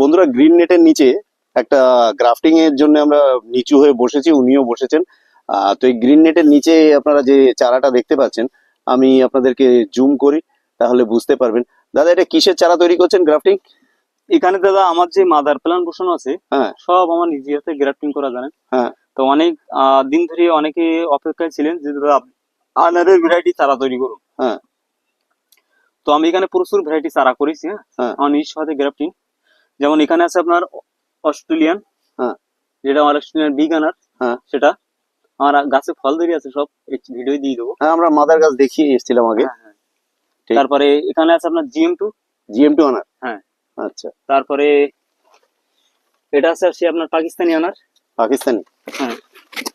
বন্ধুরা গ্রিন নেটের নিচে একটা গ্রাফটিং এর জন্য আমরা নিচু হয়ে বসেছি, উনিও বসেছেন। তো এই গ্রিন নেটের নিচে আপনারা যে চারাটা দেখতে পাচ্ছেন, আমি আপনাদেরকে জুম করি তাহলে বুঝতে পারবেন। দাদা, এটা কিসের চারা তৈরি করছেন গ্রাফটিং? এখানে দাদা আমার যে মাদার প্ল্যান্ট বসানো আছে হ্যাঁ সব আমার নিজে হাতে গ্রাফটিং করা জানেন। হ্যাঁ তো অনেক দিন ধরে অনেকে অপেক্ষায় ছিলেন যে দাদা আনারের ভ্যারাইটি চারা তৈরি করুন। হ্যাঁ তো আমি এখানে প্রচুর ভ্যারাইটি চারা করেছি। হ্যাঁ, হ্যাঁ আমার নিজস্ব হাতে গ্রাফটিং। যেমন এখানে আছে আপনার অস্ট্রেলিয়ান, হ্যাঁ যেটা আমার অস্ট্রেলিয়ান বিগ আনার, হ্যাঁ সেটা আমার গাছে ফল ধরে আছে, সব ভিডিও দিয়ে দেবো। হ্যাঁ, আমরা মাদার গাছ দেখিয়ে এসেছিলাম আগে। হ্যাঁ হ্যাঁ। ঠিক। তারপরে এখানে আছে আপনার GM2। GM2 আনার। হ্যাঁ। আচ্ছা। তারপরে এটা আছে সে আপনার পাকিস্তানি আনার। পাকিস্তানি। হ্যাঁ,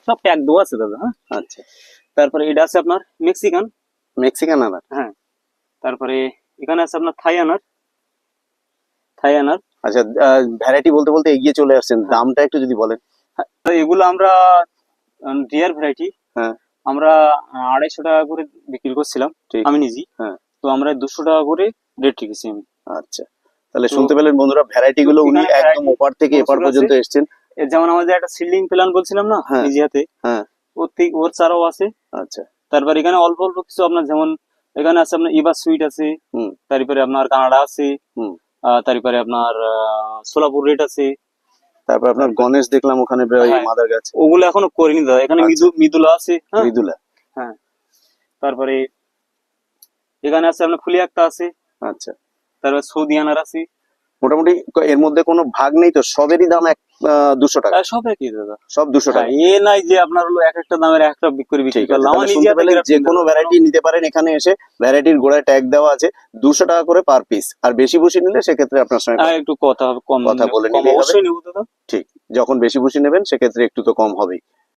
সব প্যাক দেওয়া আছে দাদা। হ্যাঁ। আচ্ছা। তারপরে এটা আছে আপনার মেক্সিকান। মেক্সিকান আনার। হ্যাঁ। তারপরে এখানে আছে আপনার থাই আনার। থাই আনার। আচ্ছা, ভ্যারাইটি বলতে বলতে এগিয়ে চলে আসছেন, দামটা একটু যদি বলেন। তো এগুলো আমরা রিয়ার ভ্যারাইটি। হ্যাঁ। আমরা 250 টাকা করে বিক্রি করছিলাম আমি নিজেই। হ্যাঁ। তো আমরা 200 টাকা করে রেট রেখেছি আমি। আচ্ছা, তাহলে শুনতে পেলেন বন্ধুরা, ভ্যারাইটি গুলো উনি একদম ওপার থেকে এপার পর্যন্ত এসেছেন। যেমন আমাদের একটা সিল্ডিং প্ল্যান বলছিলাম না নিজে হাতে, হ্যাঁ, ওর চারাও আছে। আচ্ছা। তারপর এখানে অল্প অল্প কিছু আপনার, যেমন এখানে আছে আপনার ইবা সুইট আছে, হুম, তারপরে আপনার কানাডা আছে, হুম, তারপরে আপনার সোলাপুর রেট আছে। তারপর আপনার গণেশ দেখলাম ওখানে মাদার গাছ। ওগুলো এখনো করিনি দাদা। এখানে মিদুলা আছে। মৃদুলা। হ্যাঁ। তারপরে এখানে আছে আপনার ফুলি একটা আছে। আচ্ছা। তারপরে সৌদি আনার আছে। মোটামুটি এর মধ্যে কোনো ভাগ নেই তো, সবেরই দাম 200 টাকা? সব একই দাদা, সব 200 টাকা। এ নাই যে আপনার হলো এক একটা দামের একটা বিক্রি করলাম। আমার নিজে যে কোনো ভ্যারাইটি নিতে পারেন এখানে এসে, ভ্যারাইটির গোড়ায় ট্যাগ দেওয়া আছে, 200 টাকা করে পার পিস। আর বেশি বুশি নিলে সেক্ষেত্রে আপনার সঙ্গে একটু কথা বলে নিলে অবশ্যই নেবো দাদা। ঠিক, যখন বেশি বুশি নেবেন সেক্ষেত্রে একটু তো কম হবেই।